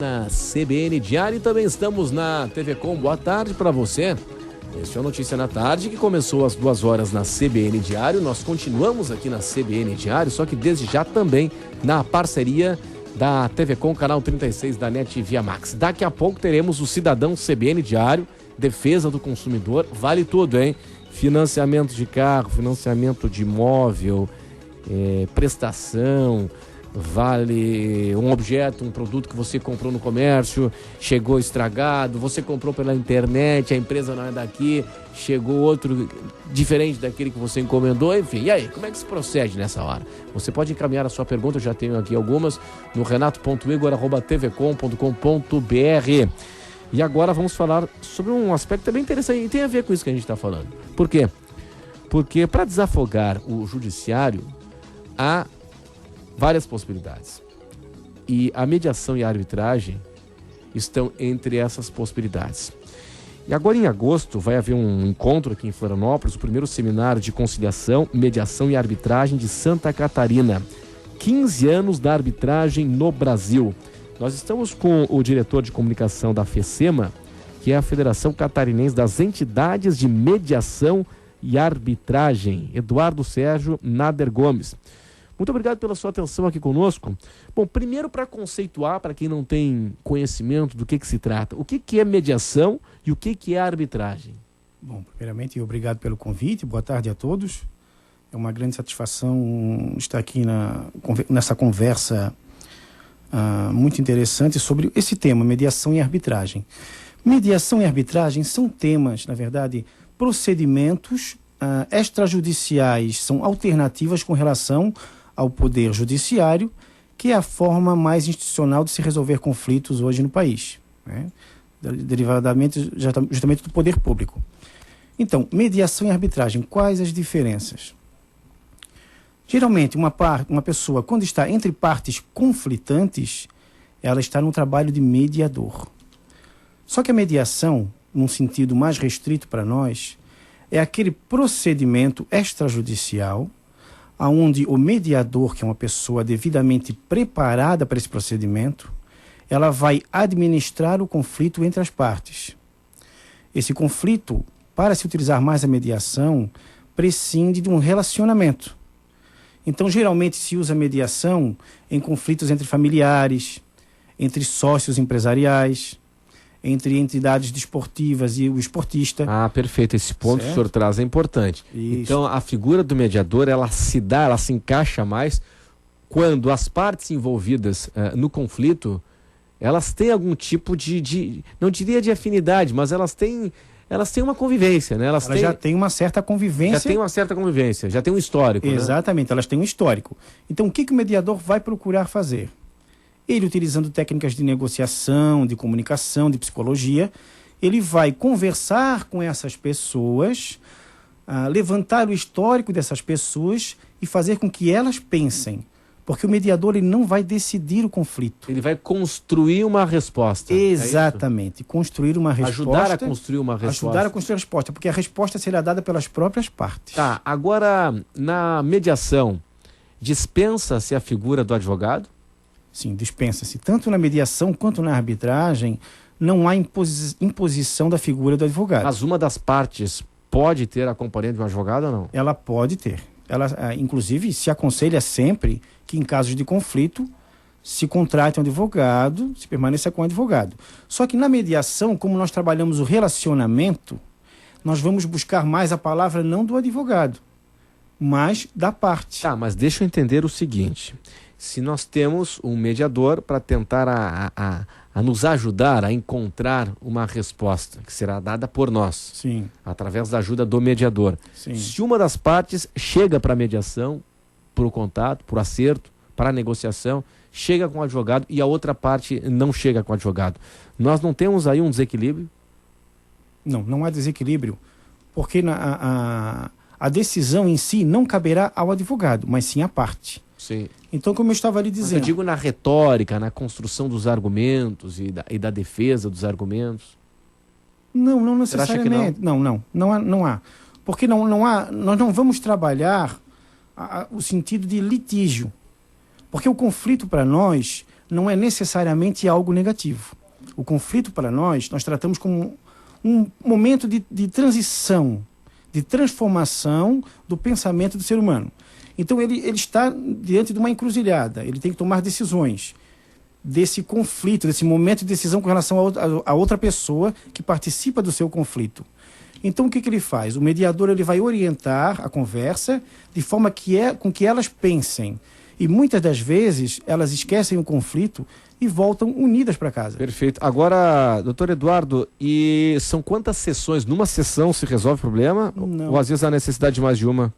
Na CBN Diário e também estamos na TV Com. Boa tarde para você. Este é a Notícia na Tarde, que começou às 2 horas na CBN Diário. Nós continuamos aqui na CBN Diário, só que desde já também na parceria da TV Com, canal 36 da NET Via Max. Daqui a pouco teremos o Cidadão CBN Diário, defesa do consumidor, vale tudo, hein? Financiamento de carro, financiamento de imóvel, prestação, vale um objeto, um produto que você comprou no comércio, chegou estragado, você comprou pela internet, a empresa não é daqui, chegou outro diferente daquele que você encomendou, enfim. E aí, como é que se procede nessa hora? Você pode encaminhar a sua pergunta, eu já tenho aqui algumas, no renato.igor@tvcom.com.br. E agora vamos falar sobre um aspecto bem interessante e tem a ver com isso que a gente está falando. Por quê? Porque para desafogar o judiciário, há várias possibilidades. E a mediação e a arbitragem estão entre essas possibilidades. E agora em agosto vai haver um encontro aqui em Florianópolis, o primeiro seminário de conciliação, mediação e arbitragem de Santa Catarina. 15 anos da arbitragem no Brasil. Nós estamos com o diretor de comunicação da FECEMA, que é a Federação Catarinense das Entidades de Mediação e Arbitragem, Eduardo Sérgio Nader Gomes. Muito obrigado pela sua atenção aqui conosco. Bom, primeiro para conceituar, para quem não tem conhecimento do que se trata, o que é mediação e o que é arbitragem? Bom, primeiramente, obrigado pelo convite, boa tarde a todos. É uma grande satisfação estar aqui nessa conversa muito interessante sobre esse tema, mediação e arbitragem. Mediação e arbitragem são temas, na verdade, procedimentos extrajudiciais, são alternativas com relação ao Poder Judiciário, que é a forma mais institucional de se resolver conflitos hoje no país, né? Derivadamente justamente do poder público. Então, mediação e arbitragem, quais as diferenças? Geralmente, uma pessoa, quando está entre partes conflitantes, ela está no trabalho de mediador. Só que a mediação, num sentido mais restrito para nós, é aquele procedimento extrajudicial onde o mediador, que é uma pessoa devidamente preparada para esse procedimento, ela vai administrar o conflito entre as partes. Esse conflito, para se utilizar mais a mediação, prescinde de um relacionamento. Então, geralmente se usa mediação em conflitos entre familiares, entre sócios empresariais, entre entidades desportivas e o esportista. Ah, perfeito. Esse ponto que o senhor traz é importante. Isso. Então, a figura do mediador, ela se encaixa mais quando as partes envolvidas no conflito, elas têm algum tipo não diria de afinidade, mas elas têm uma convivência, né? Elas já têm uma certa convivência. Já tem um histórico. Exatamente, né? Elas têm um histórico. Então, o que o mediador vai procurar fazer? Ele, utilizando técnicas de negociação, de comunicação, de psicologia, ele vai conversar com essas pessoas, levantar o histórico dessas pessoas e fazer com que elas pensem. Porque o mediador ele não vai decidir o conflito. Ele vai construir uma resposta. Exatamente, construir uma resposta. Ajudar a construir uma resposta. Ajudar a construir a resposta, porque a resposta será dada pelas próprias partes. Tá, agora, na mediação, dispensa-se a figura do advogado? Sim, dispensa-se. Tanto na mediação quanto na arbitragem, não há imposição da figura do advogado. Mas uma das partes pode ter a componente de um advogado ou não? Ela pode ter. Ela, inclusive, se aconselha sempre que, em casos de conflito, se contrate um advogado, se permaneça com um advogado. Só que na mediação, como nós trabalhamos o relacionamento, nós vamos buscar mais a palavra não do advogado, mas da parte. Tá, mas deixa eu entender o seguinte. Se nós temos um mediador para tentar a nos ajudar a encontrar uma resposta que será dada por nós, sim, através da ajuda do mediador. Sim. Se uma das partes chega para a mediação, para o contato, para o acerto, para a negociação, chega com o advogado e a outra parte não chega com o advogado, nós não temos aí um desequilíbrio? Não há desequilíbrio, porque a decisão em si não caberá ao advogado, mas sim à parte. Sim. Então, como eu estava ali dizendo... Mas eu digo na retórica, na construção dos argumentos e da defesa dos argumentos. Não necessariamente. Não há. Porque nós não vamos trabalhar o sentido de litígio. Porque o conflito para nós não é necessariamente algo negativo. O conflito, para nós tratamos como um momento de transição, de transformação do pensamento do ser humano. Então, ele está diante de uma encruzilhada, ele tem que tomar decisões desse conflito, desse momento de decisão com relação a outra pessoa que participa do seu conflito. Então, o que ele faz? O mediador ele vai orientar a conversa de forma com que elas pensem. E muitas das vezes, elas esquecem o conflito e voltam unidas para casa. Perfeito. Agora, doutor Eduardo, e são quantas sessões? Numa sessão se resolve o problema? Não. Ou às vezes há necessidade de mais de uma?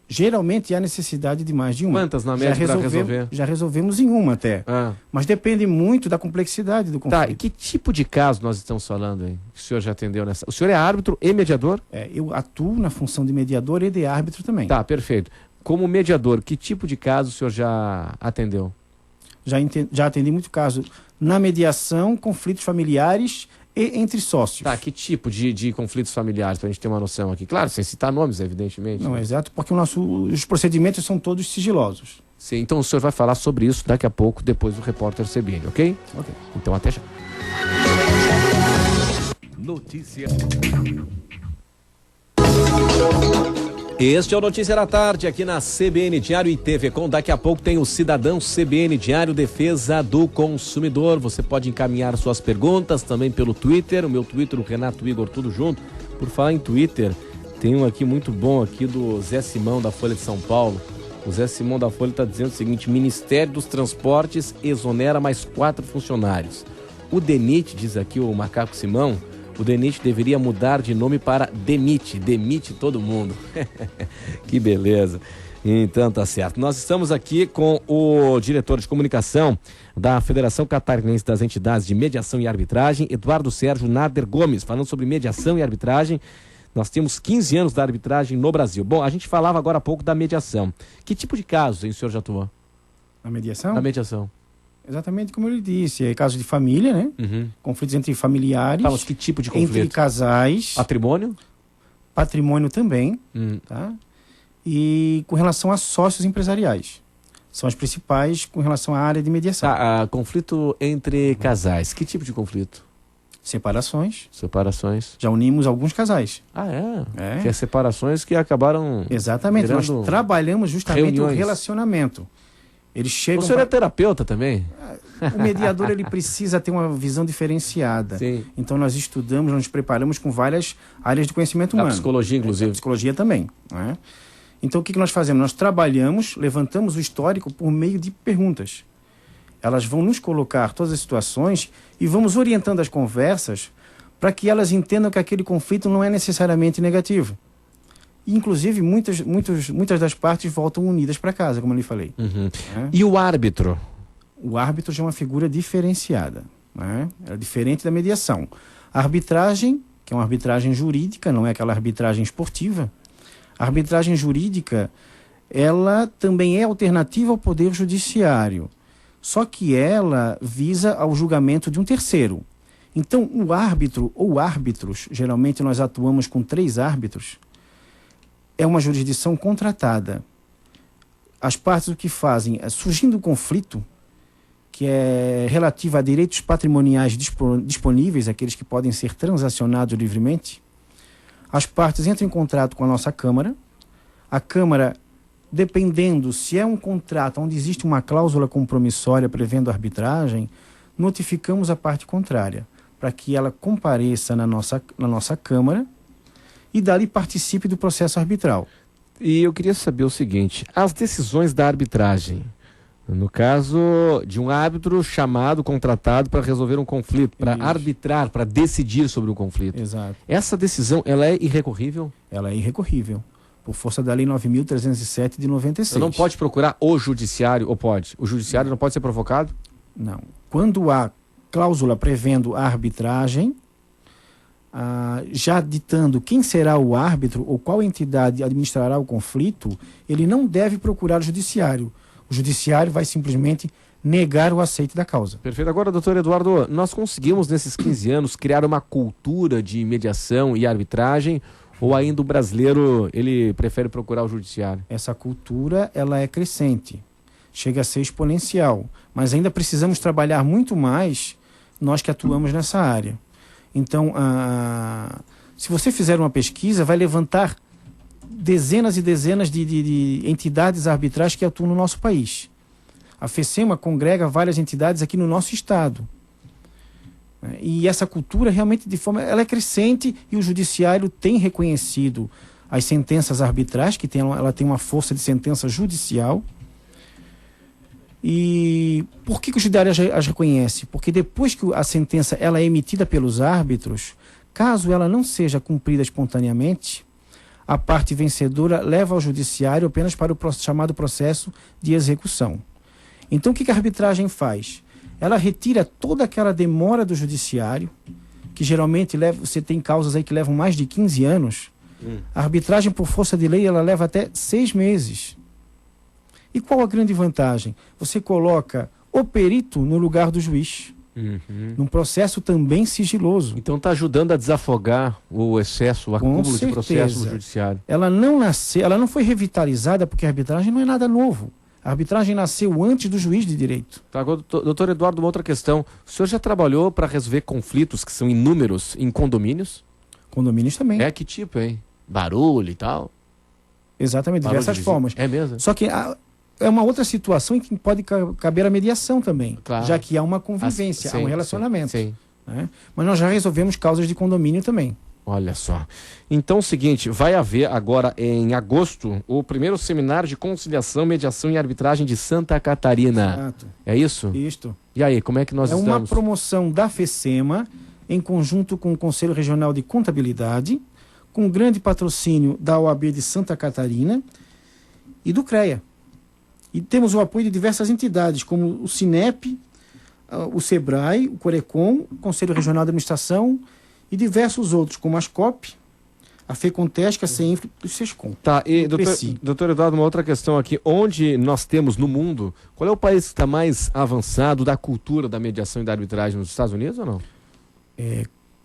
Geralmente há necessidade de mais de uma. Quantas na média para resolver? Já resolvemos em uma até. Mas depende muito da complexidade do conflito. Tá, e que tipo de caso nós estamos falando, hein? Que o senhor já atendeu nessa? O senhor é árbitro e mediador? Eu atuo na função de mediador e de árbitro também. Tá, perfeito. Como mediador, que tipo de caso o senhor já atendeu? Já atendi muito caso na mediação, conflitos familiares e entre sócios. Tá, que tipo de conflitos familiares, para a gente ter uma noção aqui? Claro, sem citar nomes, evidentemente. Não, exato, porque os procedimentos são todos sigilosos. Sim, então o senhor vai falar sobre isso daqui a pouco, depois do repórter CBN, ok? Ok. Então até já. Notícia. Este é o Notícia da Tarde aqui na CBN Diário e TV Com. Daqui a pouco tem o Cidadão CBN Diário Defesa do Consumidor. Você pode encaminhar suas perguntas também pelo Twitter. O meu Twitter, o Renato Igor, tudo junto. Por falar em Twitter, tem um aqui muito bom aqui do Zé Simão da Folha de São Paulo. O Zé Simão da Folha está dizendo o seguinte: Ministério dos Transportes exonera mais 4 funcionários. O DENIT, diz aqui o Macaco Simão, o DENIT deveria mudar de nome para DEMIT, demite todo mundo. Que beleza. Então tá certo. Nós estamos aqui com o diretor de comunicação da Federação Catarinense das Entidades de Mediação e Arbitragem, Eduardo Sérgio Nader Gomes, falando sobre mediação e arbitragem. Nós temos 15 anos da arbitragem no Brasil. Bom, a gente falava agora há pouco da mediação. Que tipo de casos, hein, o senhor já atuou? A mediação? Na mediação. Exatamente como ele disse. É caso de família, né? Uhum. Conflitos entre familiares. Mas que tipo de conflito? Entre casais. Patrimônio? Patrimônio também. Tá? E com relação a sócios empresariais. São as principais com relação à área de mediação. Tá, conflito entre casais. Que tipo de conflito? Separações. Separações. Já unimos alguns casais. Ah, é? Que é separações que acabaram... Exatamente. Nós trabalhamos justamente o relacionamento. Eles chegam... O senhor é terapeuta também? O mediador ele precisa ter uma visão diferenciada. Sim. Então nós estudamos, nós nos preparamos com várias áreas de conhecimento humano. A psicologia, inclusive. A psicologia também. Né? Então o que nós fazemos? Nós trabalhamos, levantamos o histórico por meio de perguntas. Elas vão nos colocar todas as situações e vamos orientando as conversas para que elas entendam que aquele conflito não é necessariamente negativo. Inclusive, muitas das partes voltam unidas para casa, como eu lhe falei. Uhum. E o árbitro? O árbitro já é uma figura diferenciada. Né? É diferente da mediação. A arbitragem, que é uma arbitragem jurídica, não é aquela arbitragem esportiva. A arbitragem jurídica, ela também é alternativa ao poder judiciário. Só que ela visa ao julgamento de um terceiro. Então, o árbitro ou árbitros, geralmente nós atuamos com 3 árbitros, é uma jurisdição contratada. As partes o que fazem, surgindo o conflito, que é relativo a direitos patrimoniais disponíveis, aqueles que podem ser transacionados livremente, as partes entram em contrato com a nossa Câmara. A Câmara, dependendo se é um contrato onde existe uma cláusula compromissória prevendo arbitragem, notificamos a parte contrária, para que ela compareça na nossa Câmara e dali participe do processo arbitral. E eu queria saber o seguinte: as decisões da arbitragem, no caso de um árbitro chamado, contratado para resolver um conflito, para arbitrar, para decidir sobre o conflito. Exato. Essa decisão, ela é irrecorrível? Ela é irrecorrível, por força da Lei 9.307 de 96. Você não pode procurar o judiciário, ou pode? O judiciário não pode ser provocado? Não. Quando há cláusula prevendo a arbitragem, já ditando quem será o árbitro ou qual entidade administrará o conflito, ele não deve procurar o judiciário. O judiciário vai simplesmente negar o aceite da causa. Perfeito. Agora, doutor Eduardo, nós conseguimos nesses 15 anos criar uma cultura de mediação e arbitragem, ou ainda o brasileiro ele prefere procurar o judiciário? Essa cultura ela é crescente. chega a ser exponencial. Mas ainda precisamos trabalhar muito mais, nós que atuamos nessa área. Então, se você fizer uma pesquisa, vai levantar dezenas e dezenas de entidades arbitrais que atuam no nosso país. A FECEMA congrega várias entidades aqui no nosso estado. E essa cultura realmente ela é crescente, e o judiciário tem reconhecido as sentenças arbitrais, que ela tem uma força de sentença judicial. E por que o judiciário as reconhece? Porque depois que a sentença ela é emitida pelos árbitros, caso ela não seja cumprida espontaneamente, a parte vencedora leva ao judiciário apenas para o chamado processo de execução. Então, o que a arbitragem faz? Ela retira toda aquela demora do judiciário, que geralmente você tem causas aí que levam mais de 15 anos. A arbitragem, por força de lei, ela leva até 6 meses. E qual a grande vantagem? Você coloca o perito no lugar do juiz. Num processo também sigiloso. Então está ajudando a desafogar o excesso, o acúmulo de processos no judiciário. Ela não foi revitalizada porque a arbitragem não é nada novo. A arbitragem nasceu antes do juiz de direito. Tá, doutor Eduardo, uma outra questão. O senhor já trabalhou para resolver conflitos que são inúmeros em condomínios? Condomínios também. É, que tipo, hein? Barulho e tal? Exatamente, Barulho diversas formas. É mesmo? Só que é uma outra situação em que pode caber a mediação também, claro. Já que há uma convivência, há um relacionamento. Sim. Né? Mas nós já resolvemos causas de condomínio também. Olha só. Então é o seguinte, vai haver agora em agosto o primeiro seminário de conciliação, mediação e arbitragem de Santa Catarina. Exato. É isso? Isto. E aí, como é que nós estamos? É uma promoção da FECEMA, em conjunto com o Conselho Regional de Contabilidade, com grande patrocínio da OAB de Santa Catarina e do CREA. E temos o apoio de diversas entidades, como o Cinep, o SEBRAE, o Corecon, o Conselho Regional de Administração e diversos outros, como a SCOP, a FECONTESC, a CENFRE e o SESCOM. Tá, e doutor Eduardo, uma outra questão aqui. Onde nós temos no mundo, qual é o país que está mais avançado da cultura da mediação e da arbitragem? Nos Estados Unidos ou não?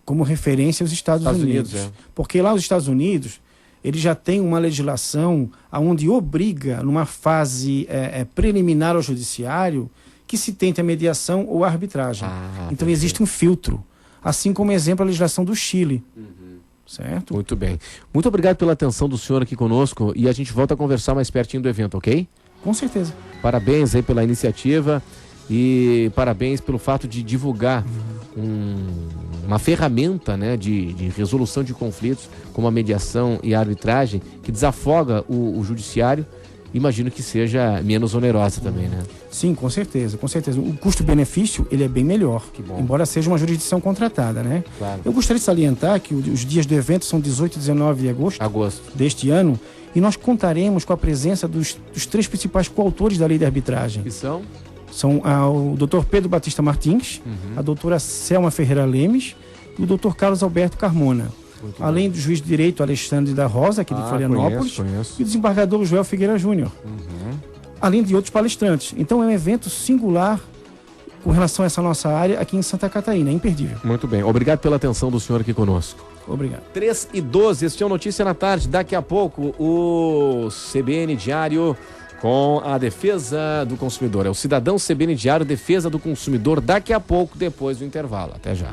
Como referência, os Estados Unidos. Porque lá nos Estados Unidos, ele já tem uma legislação onde obriga, numa fase preliminar ao judiciário, que se tente a mediação ou a arbitragem. Então existe um filtro. Assim como exemplo a legislação do Chile. Certo? Muito bem. Muito obrigado pela atenção do senhor aqui conosco e a gente volta a conversar mais pertinho do evento, ok? Com certeza. Parabéns aí pela iniciativa e parabéns pelo fato de divulgar uma ferramenta, né, de resolução de conflitos como a mediação e a arbitragem que desafoga o judiciário. Imagino que seja menos onerosa também, né? Sim, com certeza, com certeza. O custo-benefício, ele é bem melhor, embora seja uma jurisdição contratada, né? Claro. Eu gostaria de salientar que os dias do evento são 18 e 19 de agosto deste ano, e nós contaremos com a presença dos 3 principais coautores da lei de arbitragem. Que são? São o Dr. Pedro Batista Martins, a doutora Selma Ferreira Lemes e o Dr. Carlos Alberto Carmona. Além do juiz de direito Alexandre da Rosa, aqui de Florianópolis, conheço. E o desembargador Joel Figueira Júnior. Além de outros palestrantes. Então é um evento singular com relação a essa nossa área aqui em Santa Catarina, é imperdível. Muito bem, obrigado pela atenção do senhor aqui conosco. Obrigado. 3h12, este é o Notícia na Tarde. Daqui a pouco o CBN Diário com a defesa do consumidor. É o Cidadão CBN Diário, defesa do consumidor, daqui a pouco, depois do intervalo. Até já.